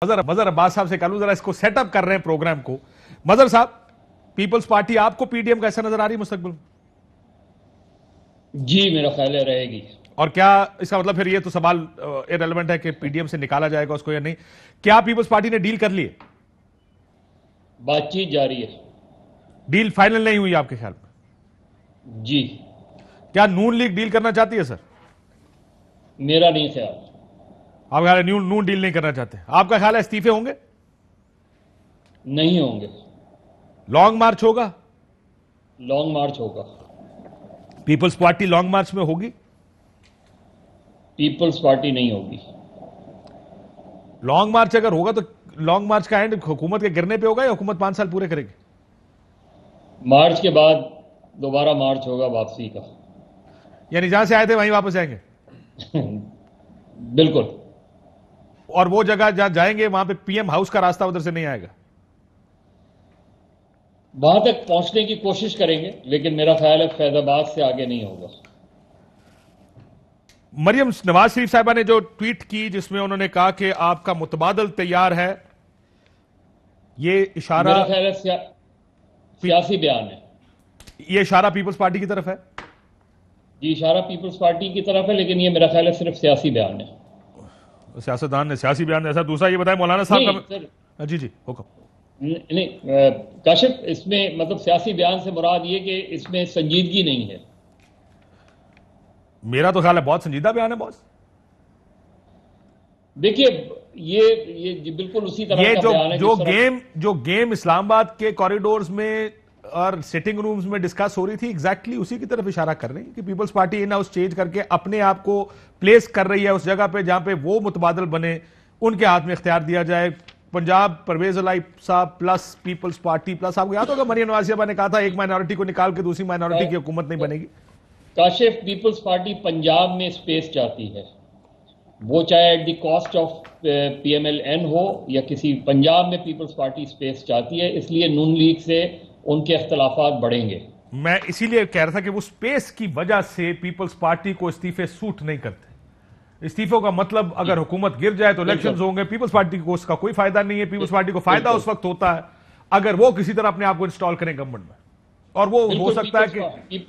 मजहर अब्बास साहब से कल जरा इसको सेटअप कर रहे हैं प्रोग्राम को। मजहर साहब, पीपल्स पार्टी आपको पीडीएम कैसा नजर आ रही है मुस्तकबिल? जी मेरा ख्याल है रहेगी। और क्या इसका मतलब फिर ये तो सवाल इररिलेवेंट है कि पीडीएम से निकाला जाएगा उसको या नहीं? क्या पीपल्स पार्टी ने डील कर ली है? बातचीत जारी है। डील फाइनल नहीं हुई आपके ख्याल में? जी। क्या नून लीग डील करना चाहती है सर? मेरा नहीं ख्याल। आपका ख्याल है नून डील नहीं करना चाहते? आपका ख्याल है इस्तीफे होंगे? नहीं होंगे। लॉन्ग मार्च होगा? लॉन्ग मार्च होगा। पीपल्स पार्टी लॉन्ग मार्च में होगी? पीपल्स पार्टी नहीं होगी। लॉन्ग मार्च अगर होगा तो लॉन्ग मार्च का एंड हुकूमत के गिरने पे होगा या हुकूमत 5 साल पूरे करेगी? मार्च के बाद दोबारा मार्च होगा वापसी का। यानी जहां से आए थे वहीं वापस आएंगे? बिल्कुल। और वो जगह जहां जाएंगे वहां पे पीएम हाउस का रास्ता उधर से नहीं आएगा? वहां तक पहुंचने की कोशिश करेंगे, लेकिन मेरा ख्याल है फैजाबाद से आगे नहीं होगा। मरियम नवाज शरीफ साहिबा ने जो ट्वीट की जिसमें उन्होंने कहा कि आपका मुतबादल तैयार है, ये इशारा मेरा ख्याल है सियासी बयान है। ये इशारा पीपल्स पार्टी की तरफ है? जी इशारा पीपल्स पार्टी की तरफ है, लेकिन ये मेरा ख्याल है सिर्फ सियासी बयान है। सियासतदान ने सियासी बयान ऐसा दूसरा ये बताया मौलाना साहब का? जी जी हुक्म। नहीं काशिफ, इसमें मतलब सियासी बयान से मुराद ये कि इसमें संजीदगी नहीं है। मेरा तो ख्याल है बहुत संजीदा बयान है बॉस। देखिए ये बिल्कुल उसी तरह ये का बयान है जो गेम इस्लामाबाद के कॉरिडोर्स में और सिटिंग रूम्स में डिस्कस हो रही थी, एग्जैक्टली उसी की तरफ इशारा कर रही है कि Peoples Party in house change करके अपने आप को प्लेस कर रही है उस जगह पे जहां पे वो मुतबादल बने, उनके हाथ में इख्तियार दिया जाए। पंजाब परवेज अलाई साहब प्लस पीपल्स पार्टी प्लस, आपको याद होगा मरियम नवाज साहिबा ने कहा था एक माइनॉरिटी को निकाल के दूसरी माइनॉरिटी की हुकूमत नहीं बनेगी। काशिफ, पीपल्स पार्टी पंजाब में स्पेस चाहती है, वो चाहे at the cost of PMLN हो या किसी, पंजाब में पीपल्स पार्टी स्पेस चाहती है, इसलिए नून लीग से उनके इख्तलाफात बढ़ेंगे। मैं इसीलिए कह रहा था कि वो स्पेस की वजह से पीपल्स पार्टी को इस्तीफे सूट नहीं करते। इस्तीफों का मतलब अगर हुकूमत गिर जाए तो इलेक्शंस होंगे, पीपल्स पार्टी को उसका कोई फायदा नहीं है। पीपल्स पार्टी को फायदा उस वक्त होता है अगर वो किसी तरह अपने आप को इंस्टॉल करें गवर्नमेंट में, और वो हो सकता है कि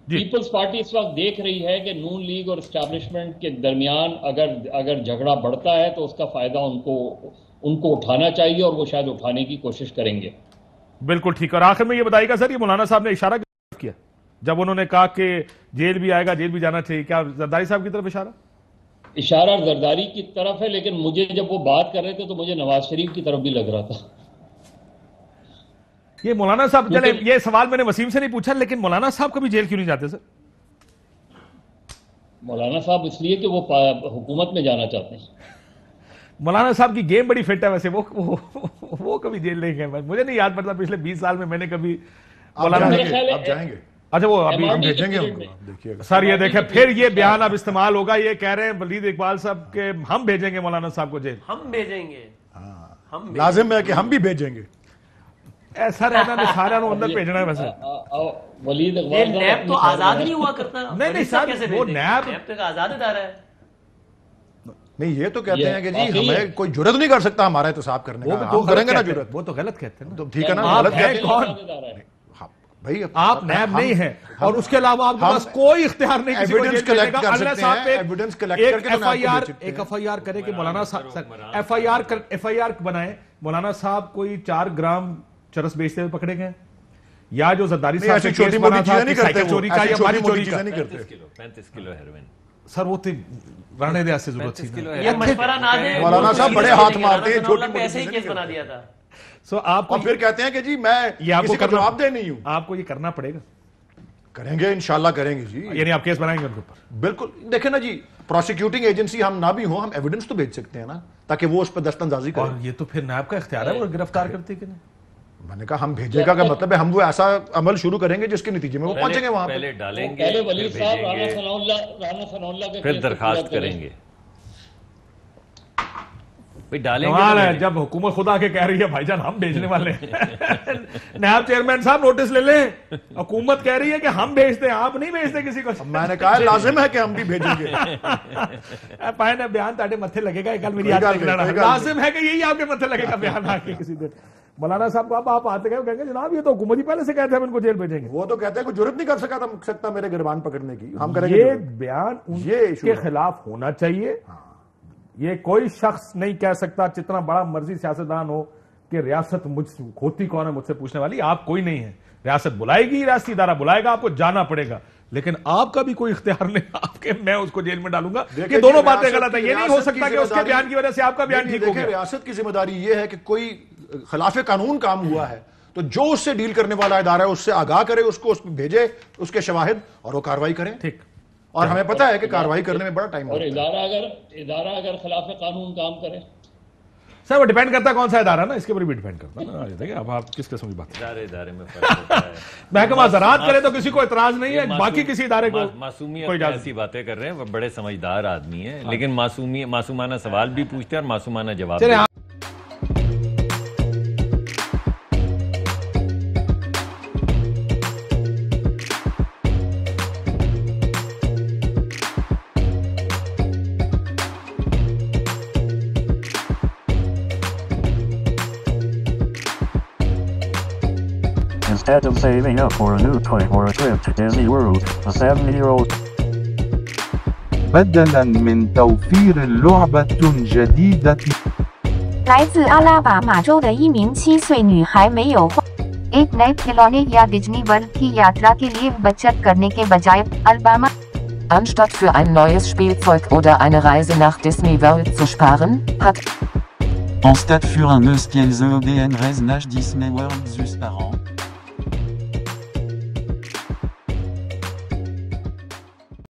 पीपल्स पार्टी इस वक्त देख रही है कि नून लीग और एस्टैब्लिशमेंट के दरमियान अगर झगड़ा बढ़ता है तो उसका फायदा उनको उठाना चाहिए, और वो शायद उठाने की कोशिश करेंगे। बिल्कुल ठीक। और आखिर में ये बताइएगा सर, ये मौलाना साहब ने इशारा किया जब उन्होंने कहा कि जेल भी आएगा, जेल भी जाना चाहिए, क्या जरदारी साहब की तरफ इशारा जरदारी की तरफ है, लेकिन मुझे जब वो बात कर रहे थे तो मुझे नवाज शरीफ की तरफ भी लग रहा था। ये मौलाना साहब, चले ये सवाल मैंने वसीम से नहीं पूछा, लेकिन मौलाना साहब कभी जेल क्यों नहीं जाते सर? मौलाना साहब इसलिए कि वो हुकूमत में जाना चाहते हैं। मौलाना साहब की गेम बड़ी फिट है वैसे, वो कभी जेल नहीं गए। मुझे नहीं याद पड़ता पिछले 20 साल में मैंने कभी मौलाना आप जाएंगे। अच्छा वो अभी हम भेजेंगे उनको, देखिएगा सर। ये देखें फिर ये बयान अब इस्तेमाल होगा, ये कह रहे हैं वलीद इकबाल साहब के हम भेजेंगे मौलाना साहब को जेल। हम भेजेंगे, हम लाजिम है कि हम भी भेजेंगे। ऐसा रहना नहीं, सारा अंदर भेजना है वैसे। वलीद ये नैब तो आजाद नहीं हुआ करता। नहीं सर, वो नैब तो आजाद इदारा है। नहीं ये तो कहते हैं कि जी हमें कोई जुर्रत नहीं कर सकता हमारा एहतसाब करने का, हम करेंगे ना जुर्रत। वो तो गलत कहते हैं ना। तो ठीक है ना, आप गलत हैं कहते कौन? भाई आप नैब नहीं है, और उसके अलावा आपके पास कोई इख्तियार नहीं किसी को एविडेंस जेल भेजने कलेक्ट का। कर अल्लाह सकते साहब हैं, एविडेंस कलेक्ट करके तो एक एफआईआर करे कि मौलाना साहब एफआईआर बनाए मौलाना साहब कोई 4 ग्राम चरस बेचते हुए पकड़े गए, या जो जरदारी साहब से केस बना था कि साइकिल चोरी का या मारी चोरी का। 35 किलो हेरोइन सर वो तो राणे दे से जरूरत थी। ये मशवरा ना दे, मौलाना साहब बड़े हाथ मारते हैं, छोटी मोटी ऐसे ही केस बना दिया था। सो आप और फिर कहते हैं कि जी मैं किसी का जवाब दे नहीं हूं। आपको ये करना पड़ेगा। करेंगे, इंशाल्लाह करेंगे जी। यानी आप केस बनाएंगे उनके ऊपर? बिल्कुल। देखें ना जी, प्रोसिक्यूटिंग एजेंसी हम ना भी हो, हम एविडेंस तो भेज सकते हैं ना, ताकि वो उस पर दस्तंदाजी करें। और ये तो फिर नायब का इख्तियार है वो गिरफ्तार करते कि नहीं। मैंने कहा हम भेजेगा का मतलब है हम वो ऐसा अमल शुरू करेंगे जिसके नतीजे में वो पहुंचेंगे वहां पहले डालेंगे, पहले वलीद साहब राना सनाउल्लाह फिर दरखास्त करेंगे। ڈالیں کمال ہے گے جب حکومت خدا کے کہہ رہی ہے بھائی جان ہم بھیجنے والے ہیں نائب چیئرمین صاحب نوٹس لے لیں حکومت کہہ رہی ہے کہ ہم بھیجتے ہیں آپ نہیں بھیجتے کسی کو میں نے کہا لازم ہے کہ ہم بھی بھیجیں گے پائے نا بیان تاڑے متھے لگے گا کل میری یاد لازم ہے کہ یہی آپ کے متھے لگے گا بیان آ کے کسی دن مولانا صاحب کو آپ آتے گئے کہیں گے جناب یہ تو حکومت ہی پہلے سے کہتے ہیں ہم ان کو جیل بھیجیں گے وہ تو کہتے ہیں کوئی ضرورت نہیں کر سکتا میرے گربان پکڑنے کی ہم کریں گے یہ بیان ان کے خلاف ہونا چاہیے یہ کوئی شخص نہیں کہہ سکتا جتنا بڑا مرضی سیاستدان ہو کہ ریاست مجھ سے ہوتی کون ہے مجھ سے پوچھنے والی آپ کوئی نہیں ہے ریاست بلائے گی ریاستی ادارہ بلائے گا آپ کو جانا پڑے گا لیکن آپ کا بھی کوئی اختیار نہیں آپ کے میں اس کو جیل میں ڈالوں گا یہ دونوں باتیں غلط ہیں یہ نہیں ہو سکتا کہ اس کے بیان کی وجہ سے آپ کا بیان ٹھیک ہو گیا ریاست کی ذمہ داری یہ ہے کہ کوئی خلاف قانون کام ہوا ہے تو جو اس سے ڈیل کرنے والا ادارہ ہے اس سے آگاہ کرے اس کو بھیجے اس کے شواہد اور وہ کارروائی کریں ٹھیک اور ہمیں پتا ہے کہ کارروائی کرنے میں بڑا ٹائم اور لگتا ہے ادارہ اگر خلاف قانون کام کرے سر وہ ڈیپینڈ کرتا ہے کون سا ادارہ نا اس کے اوپر بھی ڈیپینڈ کرتا ہے نا اب آپ کس قسم کی بات ادارے میں فرق ہوتا ہے محکمہ زراعت کرے تو کسی کو اعتراض نہیں ہے باقی کسی ادارے کو معصومیت ایسی باتیں کر رہے ہیں وہ بڑے سمجھدار آدمی ہیں لیکن معصومانہ سوال بھی پوچھتے ہیں اور معصومانہ جواب بھی Instead of saving up for a new toy or a trip to Disney World, a 7-year-old بدلاً من توفير لعبة جديدة 来自阿拉巴马州的一名7岁女孩没有花 एक नए खिलौने या डिज्नी वर्ल्ड की यात्रा के लिए बचत करने के बजाय Alabama Anstatt für ein neues Spielzeug oder eine Reise nach Disney World zu sparen, hat Anstatt für un neus Spielzeug oder eine Reise nach Disney World zu sparen